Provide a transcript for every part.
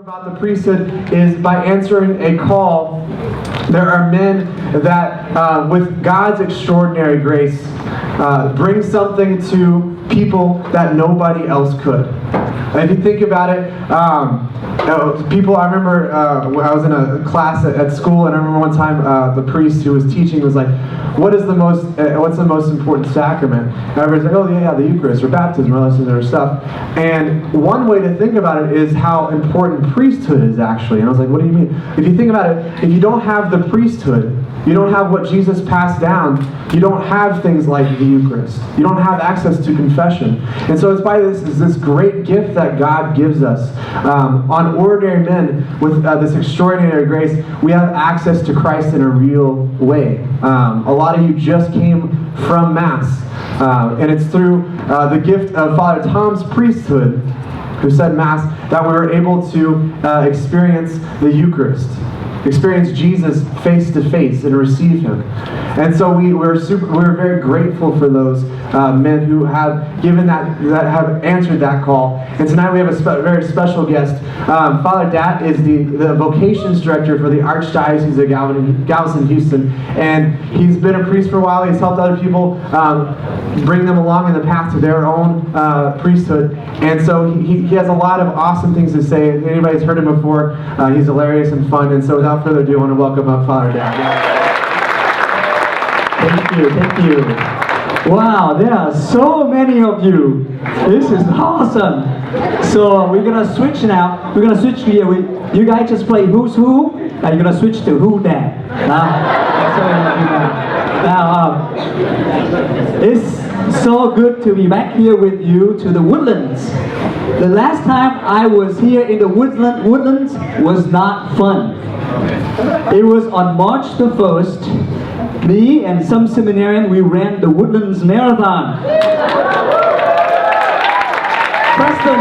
About the priesthood is by answering a call. There are men that, with God's extraordinary grace, bring something to people that nobody else could. And if you think about it, people, I remember when I was in a class at school, and I remember one time the priest who was teaching was like, what's the most important sacrament? And everybody's like, oh yeah, the Eucharist or baptism or this or stuff. And one way to think about it is how important priesthood is actually. And I was like, what do you mean? If you think about it, if you don't have the priesthood, you don't have what Jesus passed down, you don't have things like the Eucharist. You don't have access to confession. And so it's by this great gift that God gives us. On ordinary men with this extraordinary grace, we have access to Christ in a real way. A lot of you just came from Mass. And it's through the gift of Father Tom's priesthood, who said Mass, that we were able to experience the Eucharist. Experience Jesus face to face and receive Him. And so we're very grateful for those men who have given that have answered that call. And tonight we have a very special guest. Father Dat is the Vocations director for the Archdiocese of Galveston-Houston, and he's been a priest for a while. He's helped other people bring them along in the path to their own priesthood. And so he has a lot of awesome things to say. If anybody's heard him before, he's hilarious and fun. And so without further ado, I want to welcome up Father Dat. Thank you. Wow, there are so many of you. This is awesome. So we're gonna switch now. We're gonna switch here. You guys just play Who's Who, and you're gonna switch to Who Dat. It's so good to be back here with you to the Woodlands. The last time I was here in the Woodlands was not fun. It was on March the 1st. Me and some seminarian, we ran the Woodlands Marathon. Preston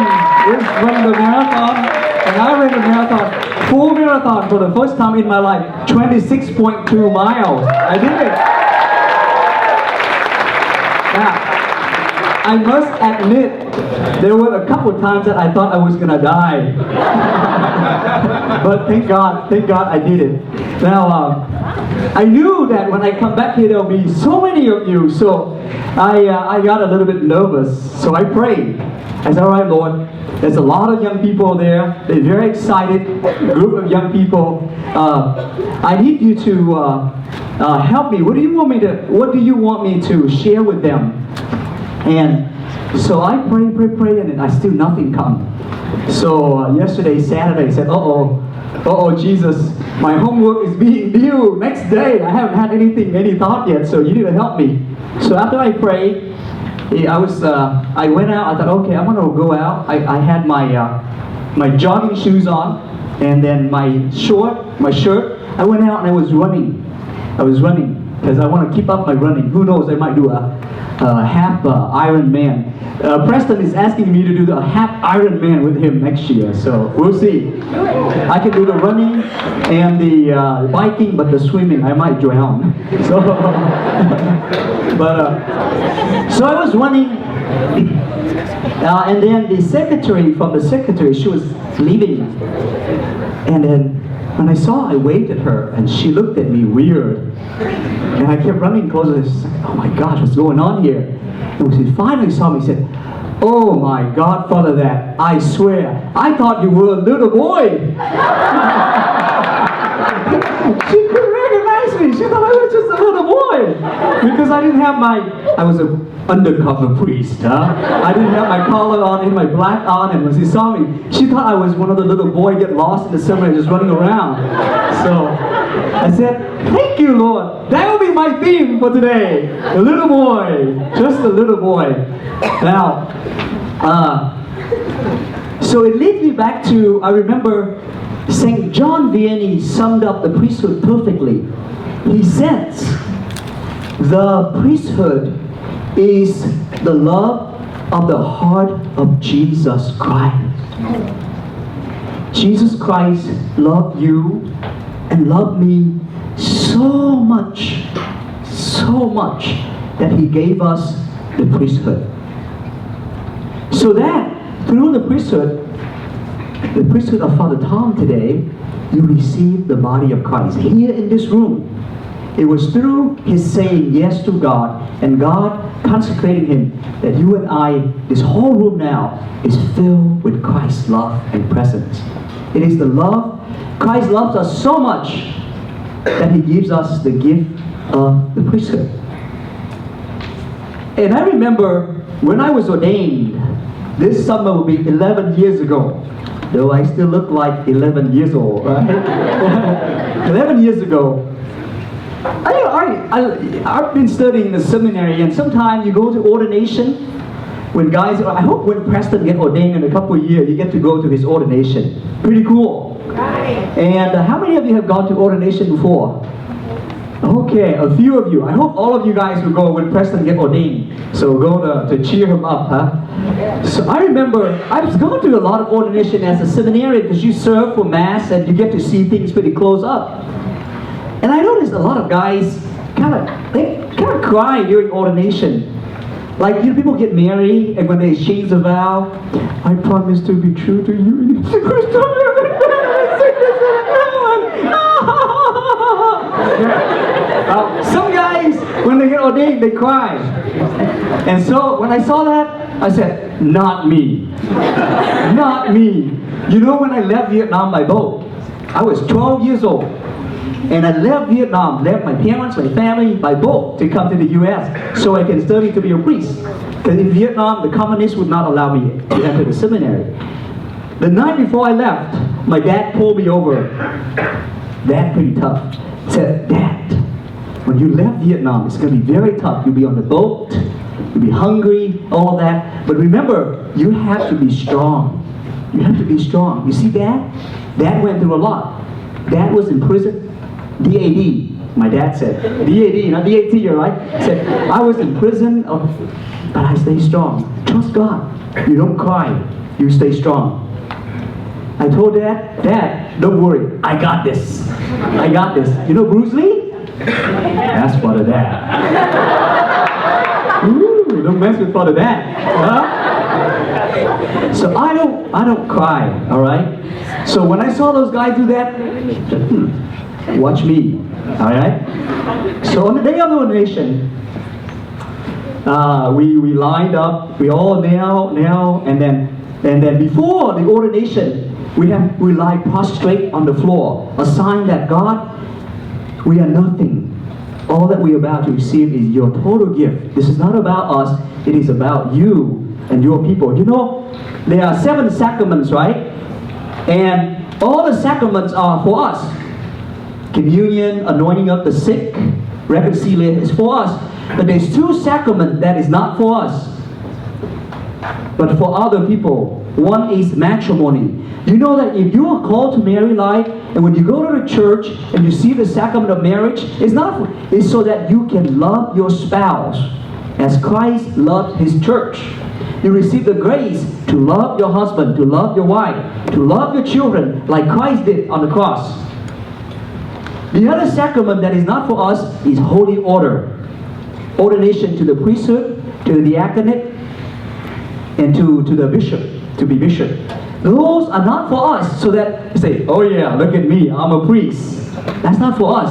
is running the marathon, and I ran the marathon, full marathon for the first time in my life, 26.2 miles. I did it. Now, I must admit, there were a couple of times that I thought I was gonna die. But thank God I did it. Now, I knew that when I come back here, there'll be so many of you, so I got a little bit nervous. So I prayed. I said, all right, Lord, there's a lot of young people there. They're very excited, group of young people. I need you to help me. What do you want me to share with them? And so I pray, and I still nothing come. So yesterday, Saturday, I said, uh-oh, Jesus, my homework is being due next day. I haven't had any thought yet, so you need to help me. So after I prayed, I went out. I thought, okay, I'm gonna go out. I had my jogging shoes on, and then my shirt. I went out and I was running. Because I want to keep up my running. Who knows? I might do a half Ironman. Preston is asking me to do the half Ironman with him next year, so we'll see. I can do the running and the biking, but the swimming I might drown. So, so I was running, and then the secretary, she was leaving, and then when I waved at her, and she looked at me weird. And I kept running closer. I said, oh my gosh, what's going on here? And when she finally saw me, she said, oh my God, Father Dat, I swear, I thought you were a little boy. She couldn't recognize me. She thought I was just a little boy. Because I was an undercover priest, I didn't have my collar on and my black on, and when she saw me, she thought I was one of the little boys get lost in the summer just running around. So I said, thank you, Lord. That will be my theme for today. A little boy, just a little boy. Now, so it leads me back to, I remember St. John Vianney summed up the priesthood perfectly. He says, the priesthood is the love of the heart of Jesus Christ. Jesus Christ loved you and loved me so much that He gave us the priesthood. So that through the priesthood, the priesthood of Father Tom today, you receive the body of Christ. Here in this room, it was through his saying yes to God and God consecrating him that you and I, this whole room now, is filled with Christ's love and presence. It is the love. Christ loves us so much that he gives us the gift of the priesthood. And I remember when I was ordained, this summer will be 11 years ago, though I still look like 11 years old, right? 11 years ago, I've been studying in the seminary, and sometimes you go to ordination. When guys, I hope when Preston get ordained in a couple of years, you get to go to his ordination. Pretty cool. Right. And how many of you have gone to ordination before? Okay, a few of you. I hope all of you guys will go when Preston get ordained. So go to cheer him up, huh? So I remember I was going to a lot of ordination as a seminarian because you serve for Mass and you get to see things pretty close up. And I noticed a lot of guys kind of cry during ordination. Like, people get married, and when they exchange the vow, I promise to be true to you. Some guys, when they get ordained, they cry. And so, when I saw that, I said, not me. Not me. You know, when I left Vietnam by boat, I was 12 years old. And I left Vietnam, left my parents, my family by boat to come to the U.S. so I can study to be a priest. Because in Vietnam, the communists would not allow me to enter the seminary. The night before I left, my dad pulled me over. Dad, pretty tough. Said, Dad, when you left Vietnam, it's going to be very tough. You'll be on the boat, you'll be hungry, all that. But remember, you have to be strong. You have to be strong. You see, Dad? Dad went through a lot. Dad was in prison. DAD, my dad said. DAD, not DAT, right? Said, I was in prison, but I stay strong. Trust God. You don't cry. You stay strong. I told Dad, Dad, don't worry. I got this. I got this. You know Bruce Lee? That's Father Dad. Ooh, don't mess with Father Dad. Huh? So I don't cry, all right? So when I saw those guys do that, watch me, all right? So on the day of the ordination, we lined up, we all kneel, and then before the ordination, we lie prostrate on the floor, a sign that God, we are nothing. All that we are about to receive is your total gift. This is not about us, it is about you and your people. You know, there are 7 sacraments, right? And all the sacraments are for us. Communion, anointing of the sick, reconciliation is for us. But there's 2 sacraments that is not for us, but for other people. One is matrimony. You know that if you are called to marry life, and when you go to the church and you see the sacrament of marriage, it's so that you can love your spouse as Christ loved his church. You receive the grace to love your husband, to love your wife, to love your children like Christ did on the cross. The other sacrament that is not for us is holy order. Ordination to the priesthood, to the diaconate, and to the bishop, to be bishop. Those are not for us so that you say, oh yeah, look at me, I'm a priest. That's not for us.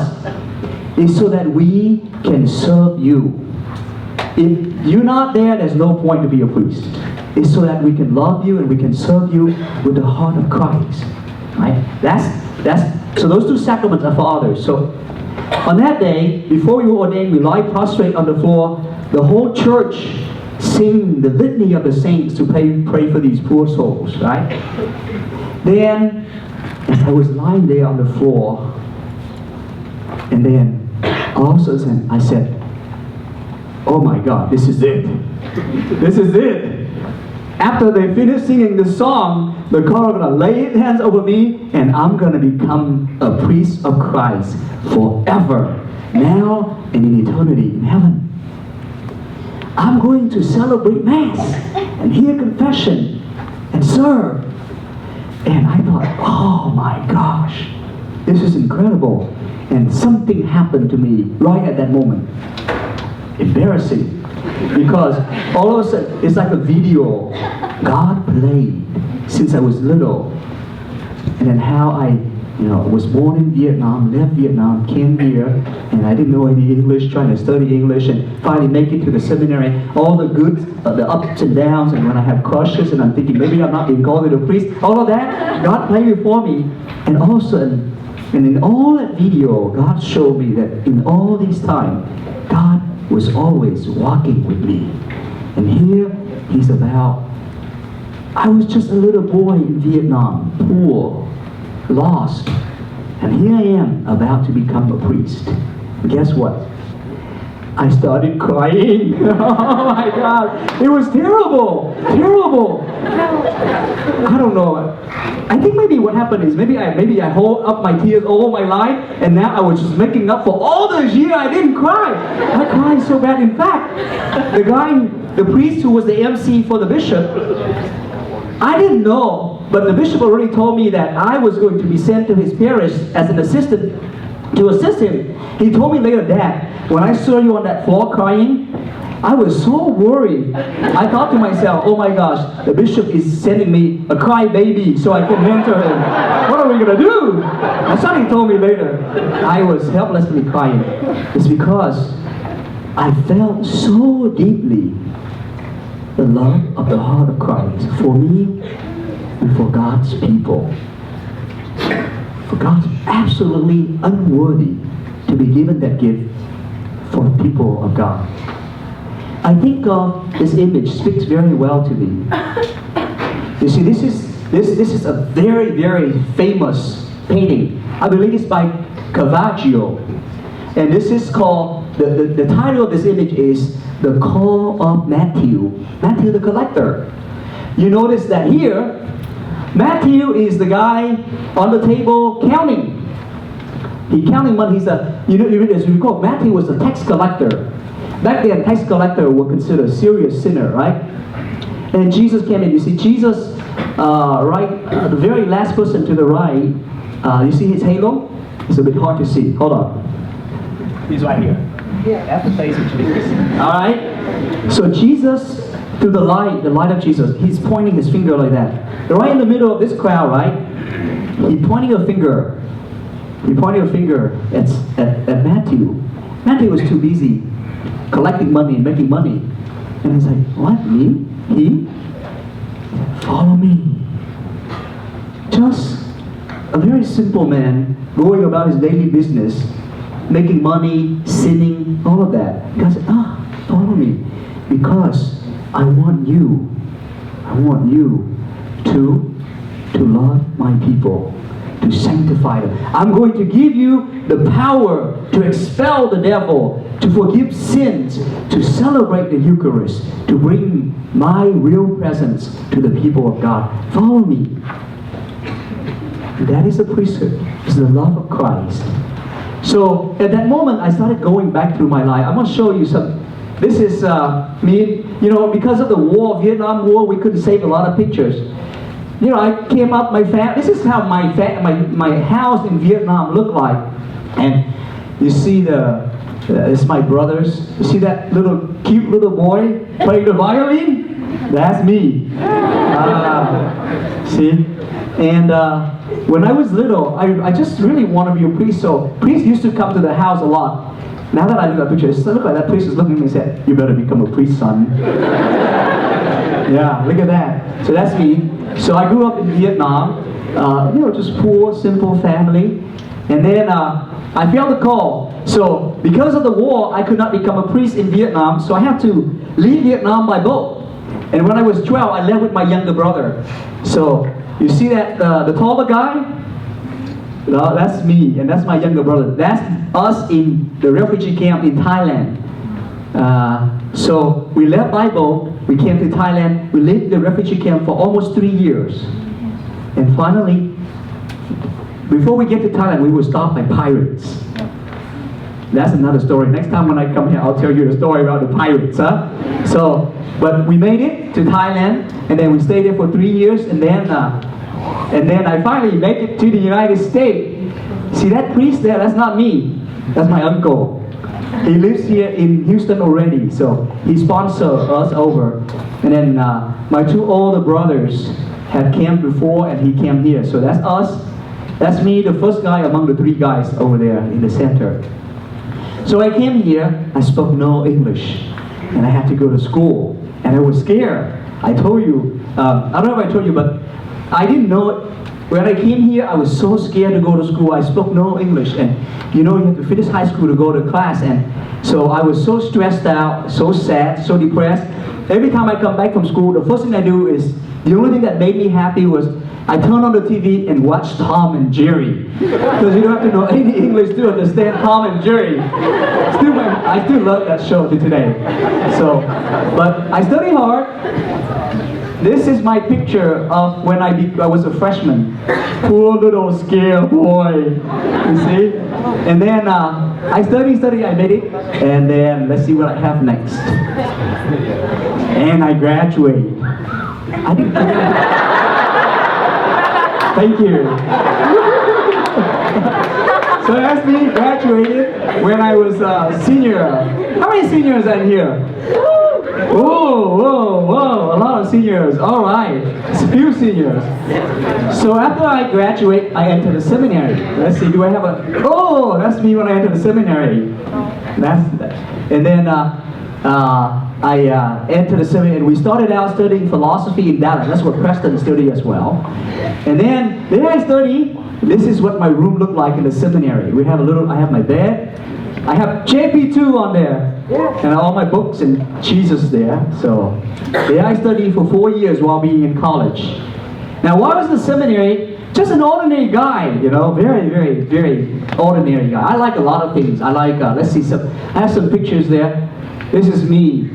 It's so that we can serve you. If you're not there, there's no point to be a priest. It's so that we can love you and we can serve you with the heart of Christ. Right? So those 2 sacraments are for others. So on that day, before we were ordained, we lie prostrate on the floor. The whole church sing the litany of the saints to pray for these poor souls, right? Then, as I was lying there on the floor, and then all of a sudden I said, oh my God, this is it. This is it. After they finish singing the song, the choir going to lay its hands over me, and I'm going to become a priest of Christ forever, now and in eternity in heaven. I'm going to celebrate Mass and hear confession and serve. And I thought, oh my gosh, this is incredible. And something happened to me right at that moment. Embarrassing. Because all of a sudden, it's like a video God played since I was little. and then how I was born in Vietnam, left Vietnam, came here, and I didn't know any English, trying to study English, and finally make it to the seminary. All the good, the ups and downs, and when I have crushes, and I'm thinking maybe I'm not being called to the priest. All of that, God played before me, and all of a sudden, and in all that video, God showed me that in all this time, God was always walking with me. And here, He's about, I was just a little boy in Vietnam, poor, lost, and here I am about to become a priest. Guess what? I started crying. Oh my God, it was terrible, terrible. I don't know. I think maybe what happened is maybe I hold up my tears all my life, and now I was just making up for all those years I didn't cry. I cried so bad. In fact, the priest who was the MC for the bishop, I didn't know, but the bishop already told me that I was going to be sent to his parish as an assistant to assist him. He told me later, Dad, when I saw you on that floor crying, I was so worried. I thought to myself, oh my gosh, the bishop is sending me a cry baby so I can mentor him. What are we going to do? And somebody told me later, I was helplessly crying. It's because I felt so deeply the love of the heart of Christ for me and for God's people. For God's absolutely unworthy to be given that gift for the people of God. I think this image speaks very well to me. You see, this is a very, very famous painting. I believe it's by Caravaggio. And this is called, the title of this image is The Call of Matthew. Matthew the collector. You notice that here, Matthew is the guy on the table counting. He counting money. He's as you recall, Matthew was a tax collector. Back then, tax collector were considered a serious sinner, right? And Jesus came in. You see, Jesus, the very last person to the right, you see his halo? It's a bit hard to see. Hold on. He's right here. Yeah, that's the face of Jesus. All right. So Jesus, through the light of Jesus, he's pointing his finger like that. Right in the middle of this crowd, right? He's pointing a finger. He pointed a finger at Matthew. Matthew was too busy collecting money and making money. And he's like, what, me? He? Follow me. Just a very simple man going about his daily business, making money, sinning, all of that. God said, follow me. Because I want you to love my people, to sanctify them. I'm going to give you the power to expel the devil, to forgive sins, to celebrate the Eucharist, to bring my real presence to the people of God. Follow me. That is the priesthood. It's the love of Christ. So at that moment, I started going back through my life. I'm going to show you some. This is me. Because of the war, Vietnam War, we couldn't save a lot of pictures. I came up, this is how my house in Vietnam looked like. And you see it's my brothers. You see that cute little boy playing the violin? That's me. See? And when I was little, I just really want to be a priest. So priests used to come to the house a lot. Now that I look at that picture, it looks like that priest is looking at me and said, you better become a priest, son. Yeah, look at that. So that's me. So I grew up in Vietnam, just poor, simple family. And then I felt the call. So because of the war, I could not become a priest in Vietnam. So I had to leave Vietnam by boat. And when I was 12, I left with my younger brother. So you see that the taller guy? No, that's me, and that's my younger brother. That's us in the refugee camp in Thailand. So we left by boat, we came to Thailand, we lived in the refugee camp for almost 3 years. And finally, before we get to Thailand, we were stopped by pirates. That's another story. Next time when I come here, I'll tell you the story about the pirates, huh? So, but we made it to Thailand, and then we stayed there for 3 years, and then I finally make it to the United States. See that priest there? That's not me. That's my uncle. He lives here in Houston already, so he sponsored us over. And then my 2 older brothers had camped before, and he camped here. So that's us That's me, the first guy among the 3 guys over there in the center. So I came here, I spoke no English, and I had to go to school, and I was scared. I told you, I don't know if I told you, but I didn't know it. When I came here, I was so scared to go to school. I spoke no English, and you know, you have to finish high school to go to class, and so I was so stressed out, so sad, so depressed. Every time I come back from school, the first thing I do is, the only thing that made me happy was I turn on the TV and watch Tom and Jerry. Because you don't have to know any English to understand Tom and Jerry. I still love that show to today. So, but I study hard. This is my picture of when I was a freshman. Poor little scared boy, you see? And then I study, I made it. And then let's see what I have next. And I graduated. I didn't Thank you. So that's me graduated when I was a senior. How many seniors are here? Whoa, a lot of seniors. All right, it's a few seniors. So after I graduate, I enter the seminary. Let's see, do I have a, oh, that's me when I enter the seminary. And then I entered the seminary, and we started out studying philosophy in Dallas. That's what Preston studied as well. And then I study. This is what my room looked like in the seminary. We have a little, I have my bed. I have JP2 on there. And all my books and Jesus there. So there I studied for 4 years while being in college. Now while I was in the seminary, just an ordinary guy, you know, very, very, very ordinary guy. I like a lot of things. I like, let's see, I have some pictures there. This is me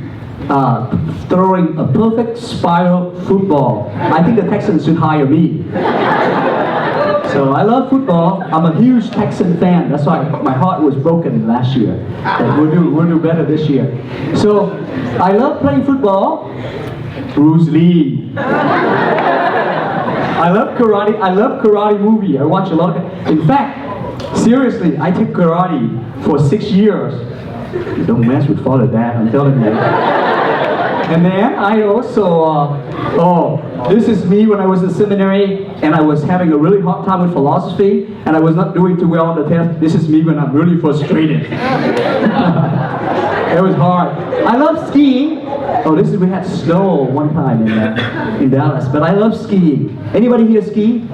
throwing a perfect spiral football. I think the Texans should hire me. So I love football. I'm a huge Texan fan. That's why my heart was broken last year. But we'll do better this year. So I love playing football. Bruce Lee. I love karate. I love karate movie. I watch a lot of it. In fact, seriously, I took karate for 6 years. Don't mess with Father Dad, I'm telling you. And then I also, this is me when I was in seminary and I was having a really hard time with philosophy and I was not doing too well on the test. This is me when I'm really frustrated. It was hard. I love skiing. Oh, we had snow one time in Dallas, but I love skiing. Anybody here ski?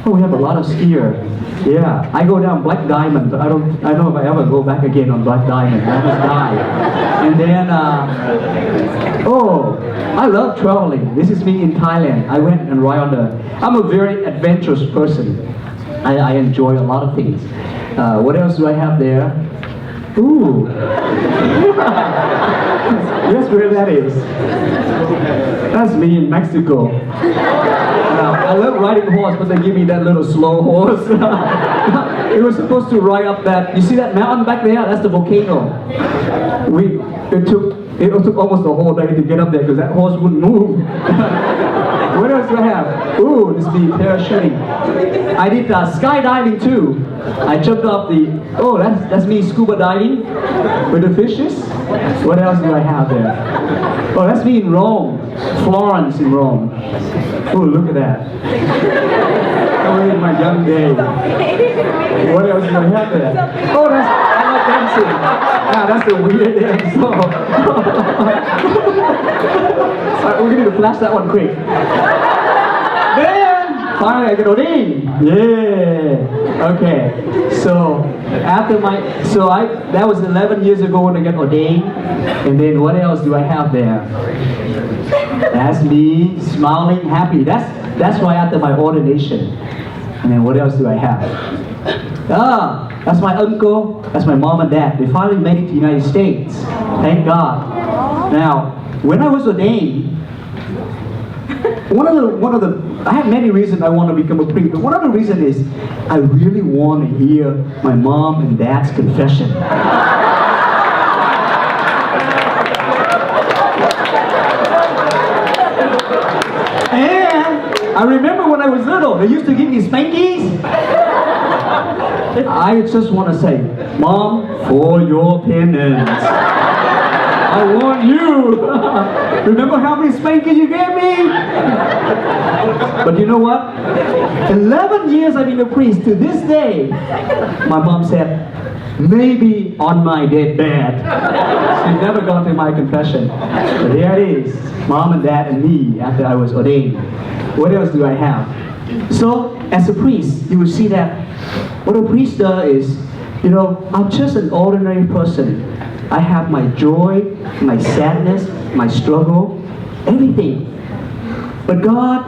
Oh, we have a lot of skiers. Yeah, I go down Black Diamond, but I don't know if I ever go back again on Black Diamond. I just die. And then, I love traveling. This is me in Thailand. I went and ride on I'm a very adventurous person. I enjoy a lot of things. What else do I have there? Ooh. Guess where that is? That's me in Mexico. I love riding horse, but they give me that little slow horse. We were supposed to ride up that, you see that mountain back there? That's the volcano. It took almost a whole day to get up there because that horse wouldn't move. What else do I have? Ooh, this is me parachuting. I did skydiving too. I jumped off that's me scuba diving with the fishes. What else do I have there? Oh, that's me in Rome. Florence in Rome. Oh, look at that. Oh, in my young days. What else do I have there? Oh, I love dancing. Yeah, that's the weird dance. We're going to flash that one quick. Then, finally I get ordained. Yeah. Okay. So, that was 11 years ago when I got ordained. And then what else do I have there? That's me, smiling, happy. That's why after my ordination. And then what else do I have? That's my uncle, that's my mom and dad. They finally made it to the United States. Thank God. Now, when I was ordained, I have many reasons I want to become a priest, but one of the reasons is I really want to hear my mom and dad's confession. And I remember when I was little, they used to give me spankies. I just want to say, Mom, for your penance. I warned you. Remember how many spanking you gave me? But you know what? 11 years I've been a priest. To this day, my mom said, maybe on my deathbed. She's never gone to my confession. But there it is. Mom and dad and me after I was ordained. What else do I have? So, as a priest, you will see that what a priest does is, I'm just an ordinary person. I have my joy, my sadness, my struggle, everything. But God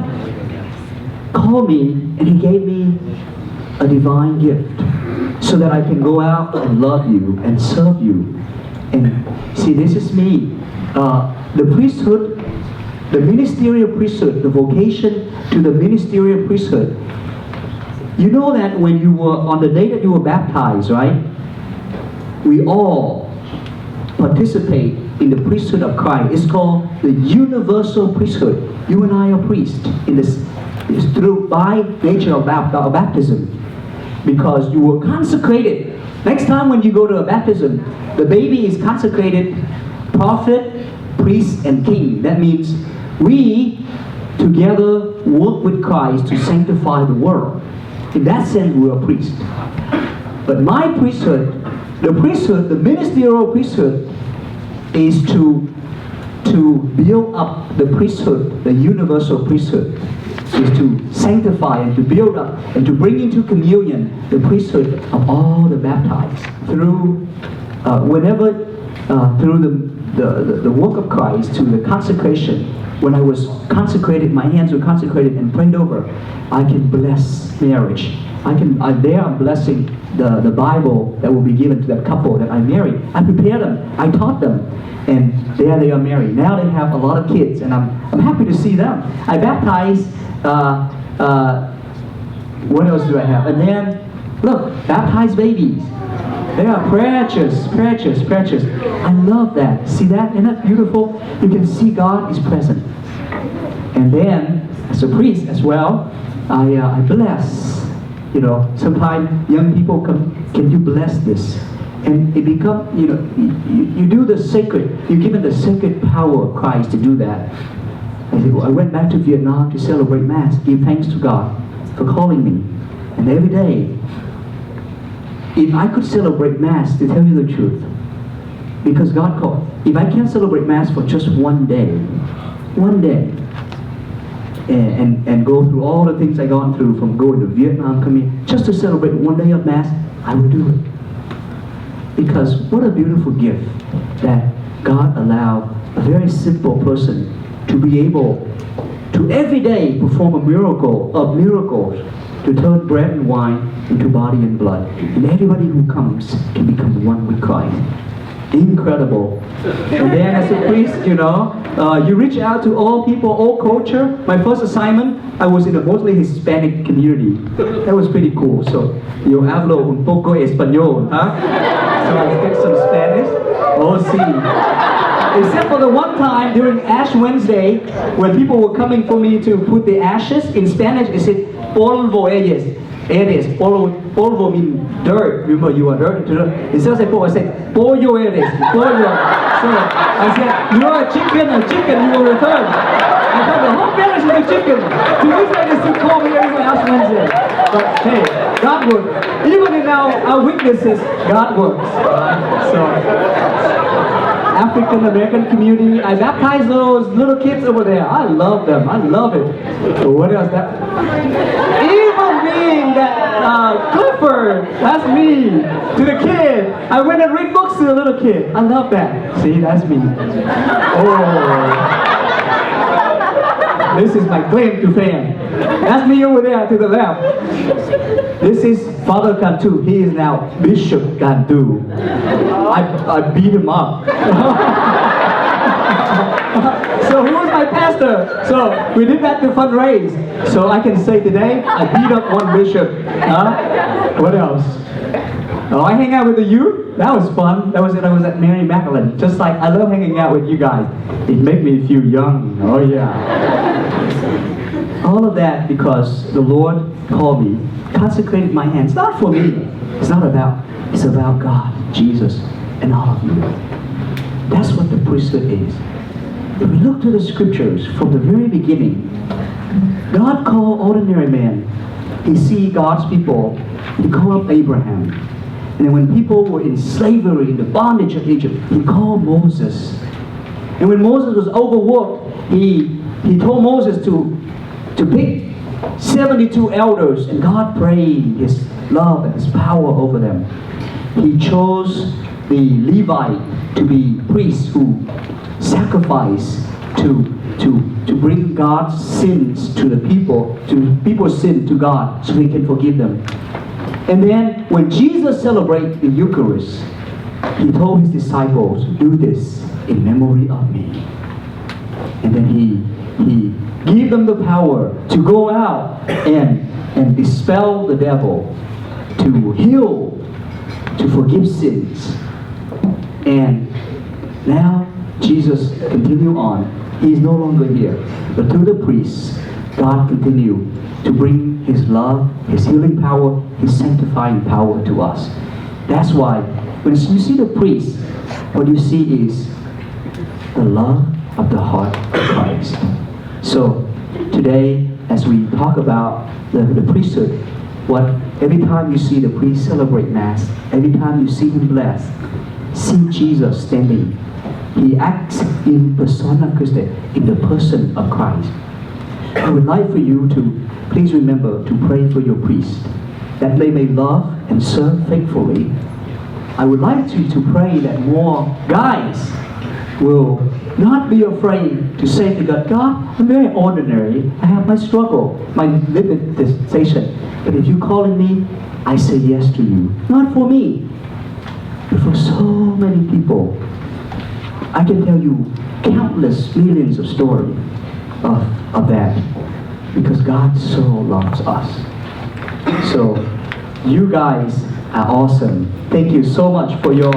called me and He gave me a divine gift so that I can go out and love you and serve you. And see, this is me. The priesthood, the ministerial priesthood, the vocation to the ministerial priesthood. You know that when you were, on the day that you were baptized, right? We all participate in the priesthood of Christ. It's called the universal priesthood. You and I are priests in this, it's through by nature of baptism, because you were consecrated. Next time when you go to a baptism, the baby is consecrated prophet, priest, and king. That means we together work with Christ to sanctify the world. In that sense, we are priests. But my priesthood, the ministerial priesthood, is to build up the priesthood, the universal priesthood, is to sanctify and to build up and to bring into communion the priesthood of all the baptized through through the work of Christ, to the consecration. When I was consecrated, my hands were consecrated and prayed over, I can bless marriage. I'm blessing the Bible that will be given to that couple that I married. I prepared them, I taught them, and there they are married. Now they have a lot of kids, and I'm happy to see them. I baptized, what else do I have? And then, look, baptized babies. They are precious, precious, precious. I love that. See that? Isn't that beautiful? You can see God is present. And then, as a priest as well, I bless. Sometimes young people come, can you bless this? And it becomes, you do the sacred, you're given the sacred power of Christ to do that. I went back to Vietnam to celebrate Mass, give thanks to God for calling me. And every day, if I could celebrate Mass, to tell you the truth, because God called, if I can celebrate Mass for just one day, and go through all the things I've gone through, from going to Vietnam, coming just to celebrate one day of Mass, I would do it. Because what a beautiful gift that God allowed a very simple person to be able to every day perform a miracle of miracles, to turn bread and wine into body and blood. And everybody who comes can become one with Christ. Incredible. And then as a priest, you reach out to all people, all culture. My first assignment, I was in a mostly Hispanic community. That was pretty cool. So, yo hablo un poco español, huh? So I speak some Spanish. Oh, sí. Except for the one time during Ash Wednesday, when people were coming for me to put the ashes, in Spanish it said, polvo eres. Polvo means dirt. Remember, you are dirt. Instead of saying polvo, I said, pollo eres. Pollo. So I said, you are a chicken you will return. I thought the whole village is a chicken. To this day, they still call me every Ash Wednesday. But hey, God works. Even in our weaknesses, God works. So, African American community, I baptize those little kids over there. I love them. I love it. So what else? Even being that Clifford, that's me. To the kid, I went and read books to the little kid. I love that. See, that's me. Oh. This is my claim to fame. That's me over there to the left. This is Father Cantu. He is now Bishop Cantu. I beat him up. So he was my pastor. So we did that to fundraise. So I can say today, I beat up one bishop. What else? Oh, I hang out with the youth. That was fun. That was it. I was at Mary Magdalene. Just like I love hanging out with you guys. It makes me feel young. Oh yeah. All of that because the Lord called me, consecrated my hands. Not for me. It's not about. It's about God, Jesus, and all of you. That's what the priesthood is. If we look to the scriptures from the very beginning, God called ordinary men. He see God's people. He called Abraham. And then when people were in slavery, in the bondage of Egypt, He called Moses. And when Moses was overworked, He told Moses to pick 72 elders, and God prayed His love and His power over them. He chose the Levite to be priests who sacrifice to bring God's sins to the people, to people's sin to God, so He can forgive them. And then when Jesus celebrated the Eucharist, He told His disciples, do this in memory of me. And then He gave them the power to go out and dispel the devil, to heal, to forgive sins. And now Jesus continue on. He is no longer here. But through the priests, God continue to bring His love, His healing power, His sanctifying power to us. That's why when you see the priest, what you see is the love of the heart of Christ. So today, as we talk about the priesthood, every time you see the priest celebrate Mass, every time you see him bless, see Jesus standing. He acts in persona Christi, in the person of Christ. I would like for you to please remember to pray for your priest, that they may love and serve faithfully. I would like you to pray that more guys will not be afraid to say to God, God, I'm very ordinary. I have my struggle, my limitation. But if you're calling me, I say yes to you. Not for me, but for so many people. I can tell you countless millions of stories of that, because God so loves us. So you guys are awesome. Thank you so much for your